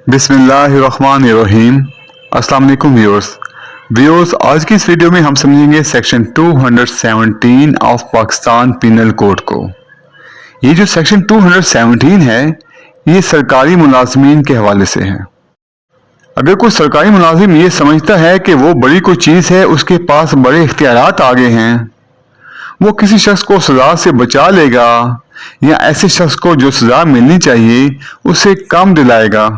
बिस्मिल्लाहिर्रहमानिर्रहीम। अस्सलाम वालेकुम व्यूअर्स, आज की इस वीडियो में हम समझेंगे section 217 of Pakistan penal code को। ये जो सेक्शन 217 है ये सरकारी मुलाजमीन के हवाले से है। अगर कोई सरकारी मुलाजिम ये समझता है कि वो बड़ी कोई चीज़ है, उसके पास बड़े इख्तियारात आ गए हैं, वो किसी शख्स को सज़ा से बचा लेगा या ऐसे शख्स को जो सज़ा मिलनी चाहिए उसे कम दिलाएगा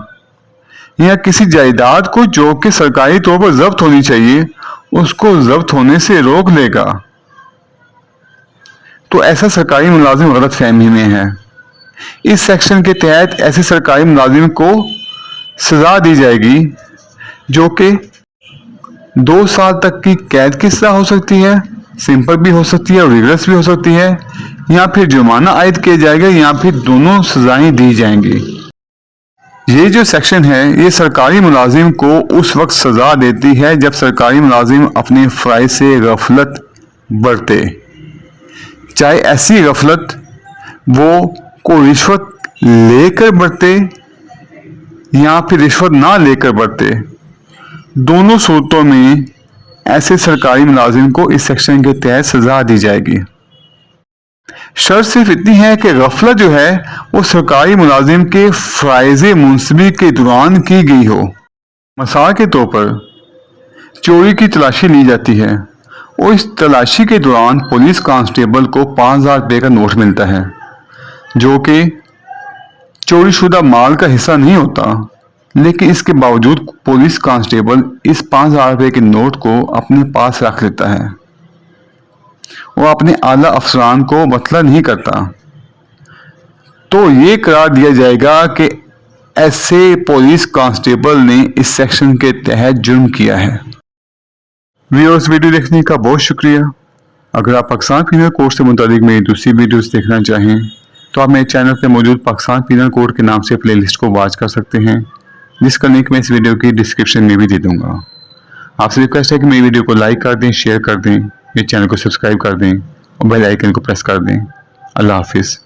या किसी जायदाद को जो कि सरकारी तौर पर जब्त होनी चाहिए उसको जब्त होने से रोक लेगा, तो ऐसा सरकारी मुलाजिम गलत फहमी में है। इस सेक्शन के तहत ऐसे सरकारी मुलाजिम को सज़ा दी जाएगी जो कि 2 साल तक की कैद की सज़ा हो सकती है, सिंपल भी हो सकती है और रिगरस भी हो सकती है, या फिर जुर्माना आयद किया जाएगा या फिर दोनों सजाएं दी जाएंगी। ये जो सेक्शन है ये सरकारी मुलाजिम को उस वक्त सज़ा देती है जब सरकारी मुलाजिम अपने फ़राइज़ से गफलत बरते, चाहे ऐसी गफलत वो कोई रिश्वत लेकर बरते या फिर रिश्वत ना लेकर बरते। दोनों सूरतों में ऐसे सरकारी मुलाजिम को इस सेक्शन के तहत सज़ा दी जाएगी। शर्त सिर्फ इतनी है कि गफलत जो है वो सरकारी मुलाजिम के फ़राइज़ मुंसबी के दौरान की गई हो। मिसाल के तौर पर चोरी की तलाशी ली जाती है और इस तलाशी के दौरान पुलिस कांस्टेबल को 5,000 रुपये का नोट मिलता है जो कि चोरी शुदा माल का हिस्सा नहीं होता, लेकिन इसके बावजूद पुलिस कांस्टेबल इस 5,000 रुपये के नोट को अपने पास रख लेता है। वो अपने आला अफसरान को मतला नहीं करता, तो ये करार दिया जाएगा कि ऐसे पुलिस कांस्टेबल ने इस सेक्शन के तहत जुर्म किया है। व्यूअर्स, वीडियो देखने का बहुत शुक्रिया। अगर आप पाकिस्तान पीनल कोड से मुताबिक मेरी दूसरी वीडियोस देखना चाहें तो आप मेरे चैनल पर मौजूद पाकिस्तान पीनल कोड के नाम से प्लेलिस्ट को वॉच कर सकते हैं, जिसका लिंक मैं इस वीडियो की डिस्क्रिप्शन में भी दे दूंगा। आपसे रिक्वेस्ट है कि मेरी वीडियो को लाइक कर दें, शेयर कर दें, मेरे चैनल को सब्सक्राइब कर दें और बेल आइकन को प्रेस कर दें। अल्लाह हाफिज़।